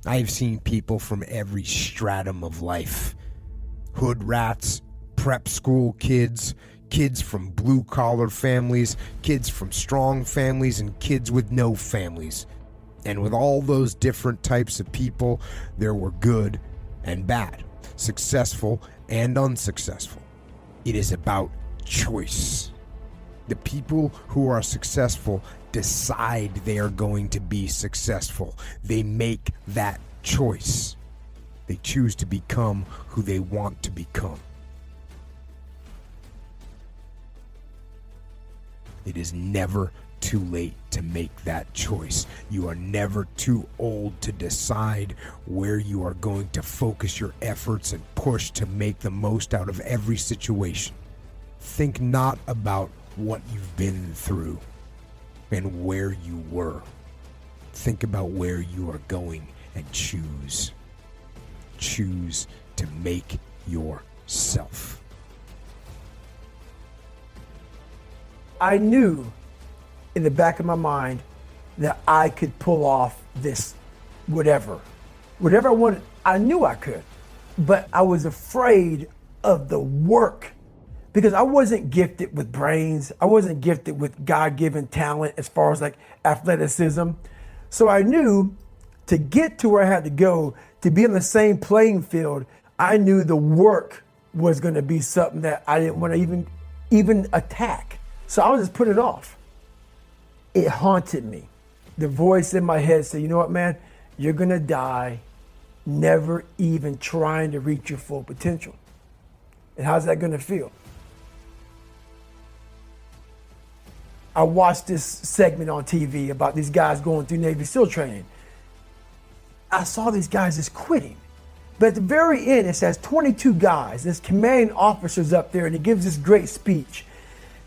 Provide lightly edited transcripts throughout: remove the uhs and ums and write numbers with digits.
I have seen people from every stratum of life. Hood rats, prep school kids, kids from blue-collar families, kids from strong families, and kids with no families. And with all those different types of people, there were good and bad, successful and unsuccessful. It is about choice. The people who are successful decide they are going to be successful. They make that choice. They choose to become who they want to become. It is never too late to make that choice. You are never too old to decide where you are going to focus your efforts and push to make the most out of every situation. Think not about what you've been through and where you were. Think about where you are going and choose. Choose to make yourself. I knew in the back of my mind that I could pull off this whatever I wanted. I knew I could, but I was afraid of the work because I wasn't gifted with brains. I wasn't gifted with God-given talent as far as like athleticism. So I knew to get to where I had to go, to be on the same playing field, I knew the work was going to be something that I didn't want to even attack. So I would just put it off. It haunted me. The voice in my head said, you know what, man? You're going to die never even trying to reach your full potential. And how's that going to feel? I watched this segment on TV about these guys going through Navy SEAL training. I saw these guys just quitting. But at the very end, it says 22 guys. There's commanding officers up there, and he gives this great speech.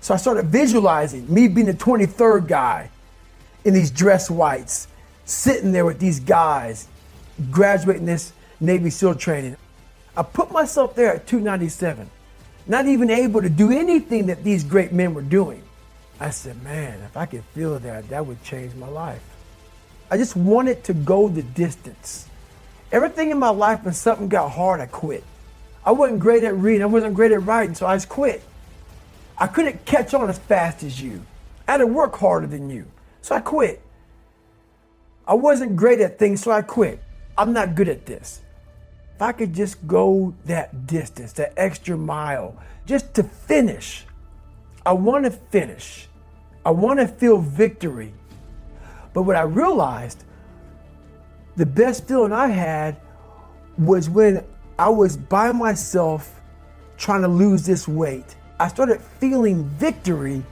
So I started visualizing me being the 23rd guy in these dress whites, sitting there with these guys, graduating this Navy SEAL training. I put myself there at 297, not even able to do anything that these great men were doing. I said, man, if I could feel that, that would change my life. I just wanted to go the distance. Everything in my life, when something got hard, I quit. I wasn't great at reading, I wasn't great at writing, so I just quit. I couldn't catch on as fast as you. I had to work harder than you, so I quit. I wasn't great at things, so I quit. I'm not good at this. If I could just go that distance, that extra mile, just to finish. I want to finish. I want to feel victory. But what I realized, the best feeling I had was when I was by myself trying to lose this weight. I started feeling victory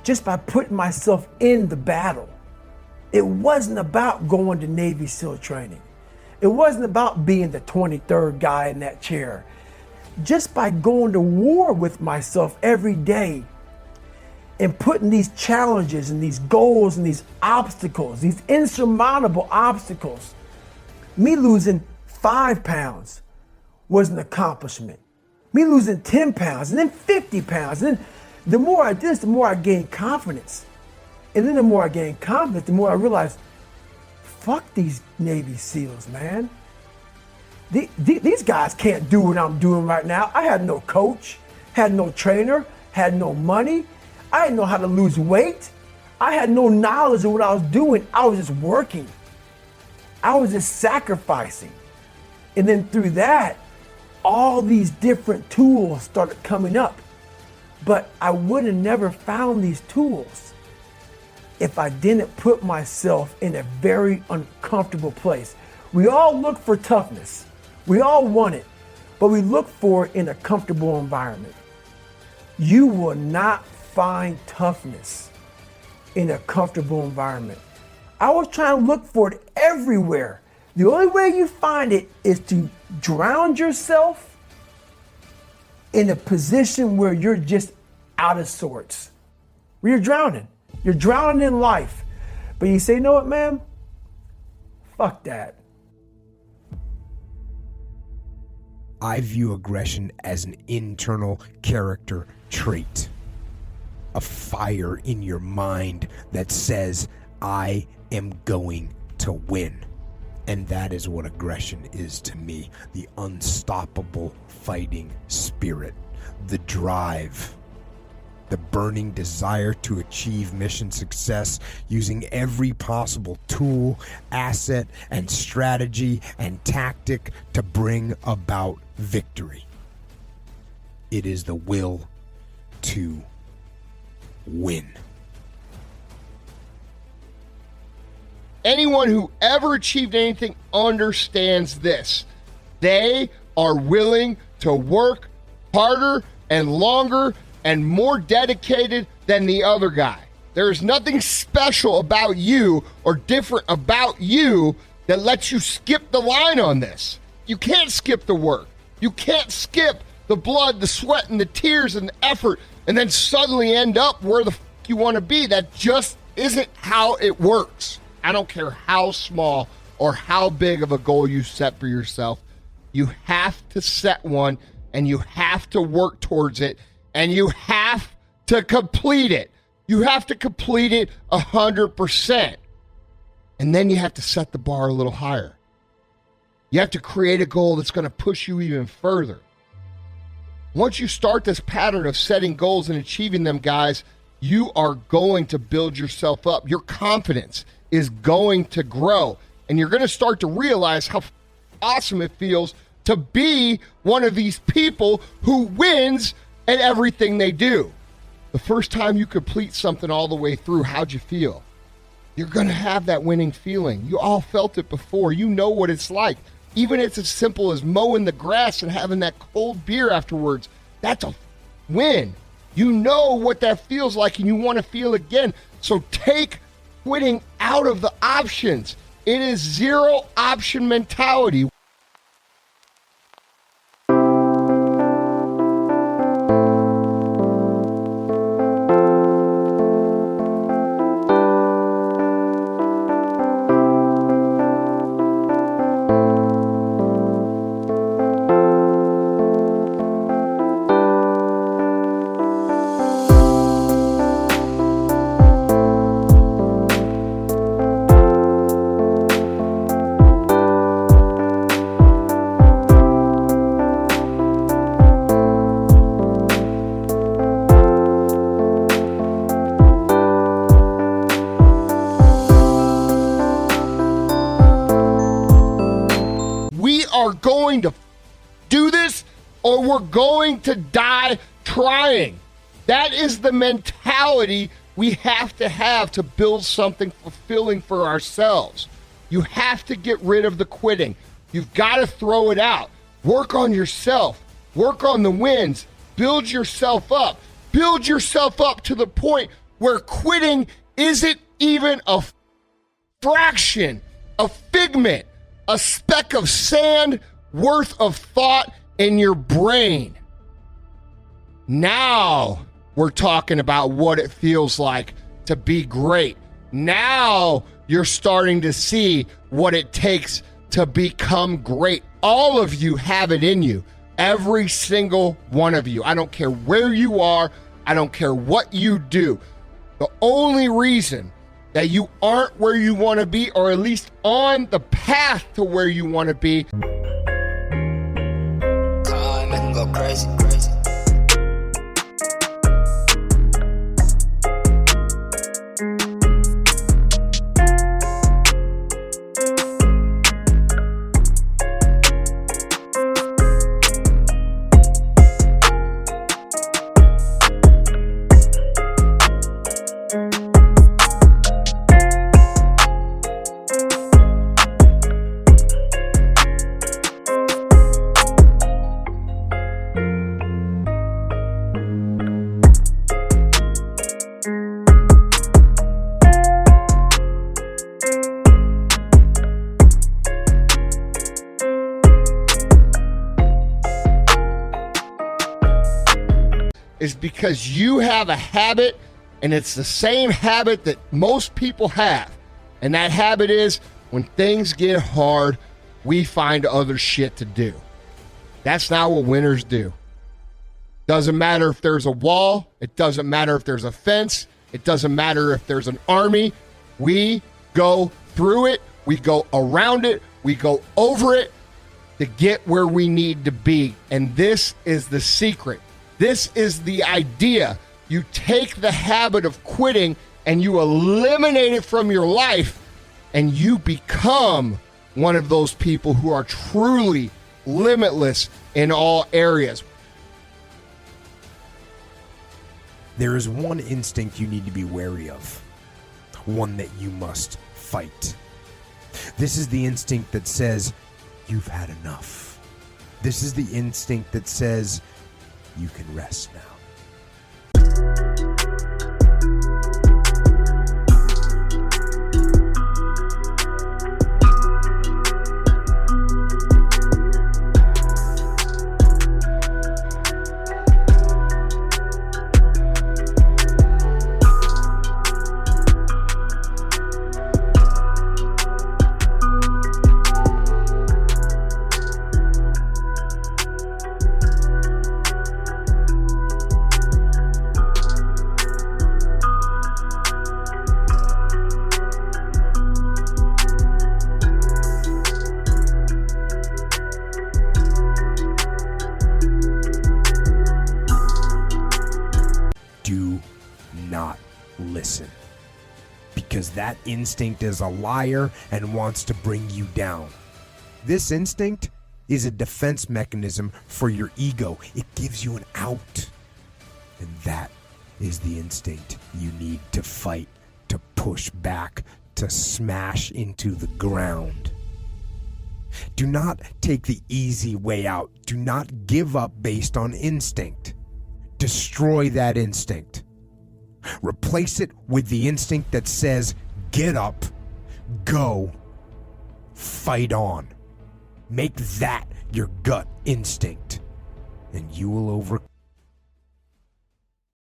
just by putting myself in the battle. It wasn't about going to Navy SEAL training. It wasn't about being the 23rd guy in that chair. Just by going to war with myself every day and putting these challenges and these goals and these obstacles, these insurmountable obstacles, me losing 5 pounds was an accomplishment. Me losing 10 pounds and then 50 pounds. And then the more I did this, the more I gained confidence. And then the more I gained confidence, the more I realized, fuck these Navy SEALs, man. These guys can't do what I'm doing right now. I had no coach, had no trainer, had no money. I didn't know how to lose weight. I had no knowledge of what I was doing. I was just working. I was just sacrificing. And then through that, all these different tools started coming up. But I would have never found these tools if I didn't put myself in a very uncomfortable place. We all look for toughness. We all want it, but we look for it in a comfortable environment. You will not find toughness in a comfortable environment. I was trying to look for it everywhere. The only way you find it is to drown yourself in a position where you're just out of sorts. Where you're drowning. You're drowning in life. But you say, you know what, man? Fuck that. I view aggression as an internal character trait. A fire in your mind that says, I am going to win. And that is what aggression is to me. The unstoppable fighting spirit, the drive, the burning desire to achieve mission success using every possible tool, asset, and strategy and tactic to bring about victory. It is the will to win. Anyone who ever achieved anything understands this. They are willing to work harder and longer and more dedicated than the other guy. There is nothing special about you or different about you that lets you skip the line on this. You can't skip the work. You can't skip the blood, the sweat, and the tears and the effort and then suddenly end up where the you want to be. That just isn't how it works. I don't care how small or how big of a goal you set for yourself. You have to set one, and you have to work towards it, and you have to complete it. You have to complete it 100%. And then you have to set the bar a little higher. You have to create a goal that's going to push you even further. Once you start this pattern of setting goals and achieving them, guys, you are going to build yourself up. Your confidence is going to grow. And you're going to start to realize how awesome it feels to be one of these people who wins at everything they do. The first time you complete something all the way through, how'd you feel? You're going to have that winning feeling. You all felt it before. You know what it's like. Even if it's as simple as mowing the grass and having that cold beer afterwards, that's a win. You know what that feels like, and you want to feel again. So take quitting out of the options. It is zero option mentality. Going to do this, or we're going to die trying. That is the mentality we have to build something fulfilling for ourselves. You have to get rid of the quitting. You've got to throw it out. Work on yourself. Work on the wins. Build yourself up. Build yourself up to the point where quitting isn't even a fraction, a figment, a speck of sand worth of thought in your brain. Now we're talking about what it feels like to be great. Now you're starting to see what it takes to become great. All of you have it in you. Every single one of you. I don't care where you are. I don't care what you do. The only reason that you aren't where you want to be, or at least on the path to where you want to be, Go crazy. is because you have a habit, and it's the same habit that most people have. And that habit is, when things get hard, we find other shit to do. That's not what winners do. Doesn't matter if there's a wall. It doesn't matter if there's a fence. It doesn't matter if there's an army. We go through it. We go around it. We We go over it to get where we need to be. And this is the secret. This is the idea. You take the habit of quitting and you eliminate it from your life, and you become one of those people who are truly limitless in all areas. There is one instinct you need to be wary of, one that you must fight. This is the instinct that says, you've had enough. This is the instinct that says, you can rest now. Do not listen, because that instinct is a liar and wants to bring you down. This instinct is a defense mechanism for your ego. It gives you an out. And that is the instinct you need to fight, to push back, to smash into the ground. Do not take the easy way out. Do not give up based on instinct. Destroy that instinct. Replace it with the instinct that says, get up, go, fight on. Make that your gut instinct, and you will overcome.